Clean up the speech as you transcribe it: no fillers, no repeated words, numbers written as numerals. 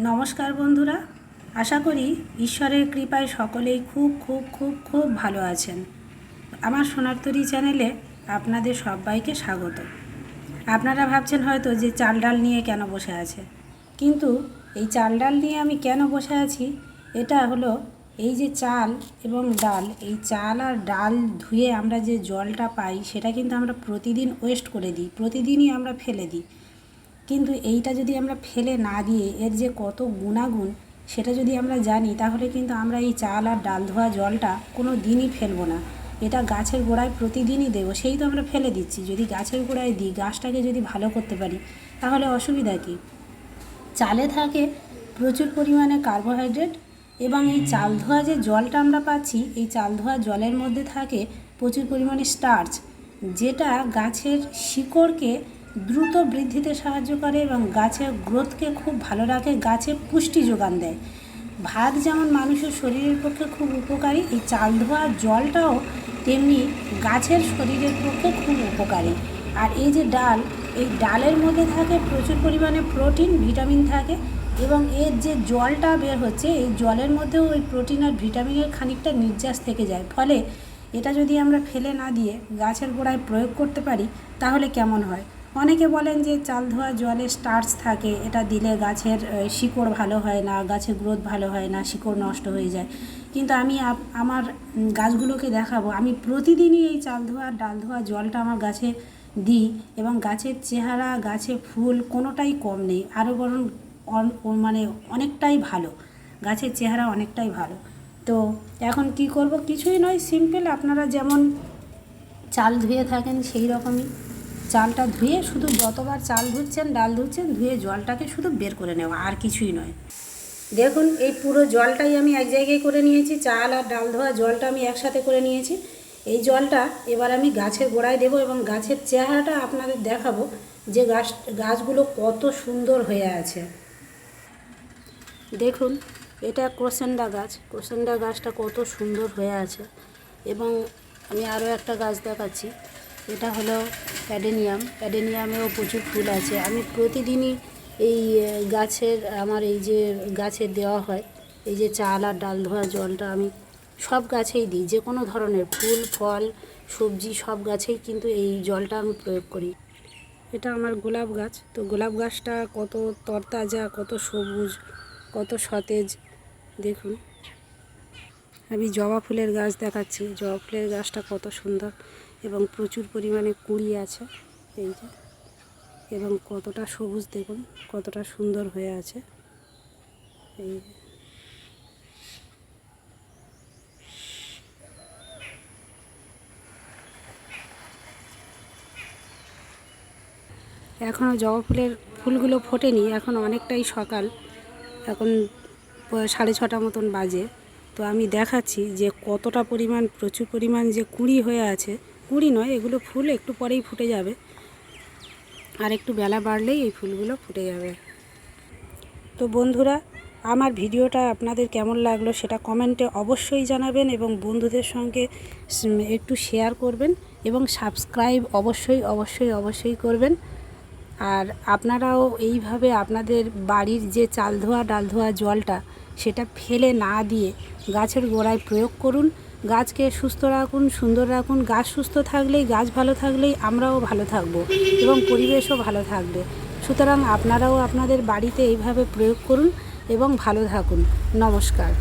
নমস্কার বন্ধুরা, আশা করি ঈশ্বরের কৃপায় সকলেই খুব ভালো আছেন। আমার সোনারতরী চ্যানেলে আপনাদের সবাইকে স্বাগত। আপনারা ভাবছেন হয়তো যে চাল ডাল নিয়ে কেন বসে আছে, কিন্তু এই চাল ডাল নিয়ে আমি কেন বসে আছি, এটা হলো এই যে চাল এবং ডাল, এই চাল আর ডাল ধুয়ে আমরা যে জলটা পাই সেটা কিন্তু আমরা প্রতিদিন ওয়েস্ট করে দিই, প্রতিদিনই আমরা ফেলে দিই। কিন্তু এইটা যদি আমরা ফেলে না দিয়ে এর যে কত গুণাগুণ সেটা যদি আমরা জানি, তাহলে কিন্তু আমরা এই চাল আর ডাল ধোয়া জলটা কোনো দিনই ফেলবো না। এটা গাছের গোড়ায় প্রতিদিনই দেবো, সেই তো আমরা ফেলে দিচ্ছি। যদি গাছের গোড়ায় দিই, গাছটাকে যদি ভালো করতে পারি, তাহলে অসুবিধা কী? চালে থাকে প্রচুর পরিমাণে কার্বোহাইড্রেট, এবং এই চাল ধোয়া যে জলটা আমরা পাচ্ছি, এই চাল ধোয়া জলের মধ্যে থাকে প্রচুর পরিমাণে স্টার্চ, যেটা গাছের শিকড়কে দ্রুত বৃদ্ধিতে সাহায্য করে এবং গাছের গ্রোথকে খুব ভালো রাখে, গাছে পুষ্টি যোগান দেয়। ভাত যেমন মানুষের শরীরের পক্ষে খুব উপকারী, এই চাল ধোয়া জলটাও তেমনি গাছের শরীরের পক্ষে খুব উপকারী। আর এই যে ডাল, এই ডালের মধ্যে থাকে প্রচুর পরিমাণে প্রোটিন, ভিটামিন থাকে, এবং এর যে জলটা বের হচ্ছে, এই জলের মধ্যেও ওই প্রোটিন আর ভিটামিনের খানিকটা নির্যাস থেকে যায়। ফলে এটা যদি আমরা ফেলে না দিয়ে গাছের গোড়ায় প্রয়োগ করতে পারি, তাহলে কেমন হয়? অনেকে বলেন যে চাল ধোয়া জলে স্টার্চ থাকে, এটা দিলে গাছের শিকড় ভালো হয় না, গাছের গ্রোথ ভালো হয় না, শিকড় নষ্ট হয়ে যায়। কিন্তু আমি আমার গাছগুলোকে দেখাবো, আমি প্রতিদিনই এই চাল ধোয়া ডাল ধোয়া জলটা আমার গাছে দিই, এবং গাছের চেহারা, গাছে ফুল কোনোটাই কম নেই, আরও বরং মানে অনেকটাই ভালো, গাছের চেহারা অনেকটাই ভালো। তো এখন কি করব? কিছুই নয়, সিম্পল। আপনারা যেমন চাল ধুয়ে থাকেন সেই রকমই চালটা ধুয়ে, শুধু যতবার চাল ধুচ্ছেন ডাল ধুচ্ছেন, ধুয়ে জলটাকে শুধু বের করে নেওয়া, আর কিছুই নয়। দেখুন, এই পুরো জলটাই আমি এক জায়গায় করে নিয়েছি, চাল আর ডাল ধোয়া জলটা আমি একসাথে করে নিয়েছি। এই জলটা এবার আমি গাছের গোড়ায় দেবো, এবং গাছের চেহারাটা আপনাদের দেখাবো যে গাছগুলো কত সুন্দর হয়ে আছে। দেখুন, এটা ক্রোসেন্ডা গাছ, ক্রোসেন্ডা গাছটা কত সুন্দর হয়ে আছে। এবং আমি আরও একটা গাছ দেখাচ্ছি, এটা হলো অ্যাডেনিয়াম, অ্যাডেনিয়ামেও প্রচুর ফুল আছে। আমি প্রতিদিনই এই গাছের, আমার এই যে গাছের দেওয়া হয়, এই যে চাল আর ডাল ধোয়া জলটা আমি সব গাছেই দিই, যে কোনো ধরনের ফুল ফল সবজি সব গাছেই কিন্তু এই জলটা আমি প্রয়োগ করি। এটা আমার গোলাপ গাছ, তো গোলাপ গাছটা কত তরতাজা, কত সবুজ, কত সতেজ। দেখুন, আমি জবা ফুলের গাছ দেখাচ্ছি, জবা ফুলের গাছটা কত সুন্দর এবং প্রচুর পরিমাণে কুঁড়ি আছে, এই যে, এবং কতটা সবুজ, দেখুন কতটা সুন্দর হয়ে আছে। এই এখনও জবা ফুলের ফুলগুলো ফোটেনি, এখন অনেকটাই সকাল, এখন 6:30 মতন বাজে। তো আমি দেখাচ্ছি যে কতটা পরিমাণ, প্রচুর পরিমাণ যে কুঁড়ি হয়ে আছে। কুঁড়ি নয়, এগুলো ফুল একটু পরেই ফুটে যাবে, আর একটু বেলা বাড়লেই এই ফুলগুলো ফুটে যাবে। তো বন্ধুরা, আমার ভিডিওটা আপনাদের কেমন লাগলো সেটা কমেন্টে অবশ্যই জানাবেন, এবং বন্ধুদের সঙ্গে একটু শেয়ার করবেন, এবং সাবস্ক্রাইব অবশ্যই করবেন। আর আপনারাও এইভাবে আপনাদের বাড়ির যে চাল ধোয়া ডাল ধোয়া জলটা, সেটা ফেলে না দিয়ে গাছের গোড়ায় প্রয়োগ করুন। গাছকে সুস্থ রাখুন, সুন্দর রাখুন। গাছ সুস্থ থাকলেই, গাছ ভালো থাকলেই আমরাও ভালো থাকবো, এবং পরিবেশও ভালো থাকবে। সুতরাং আপনারাও আপনাদের বাড়িতে এইভাবে প্রয়োগ করুন এবং ভালো থাকুন। নমস্কার।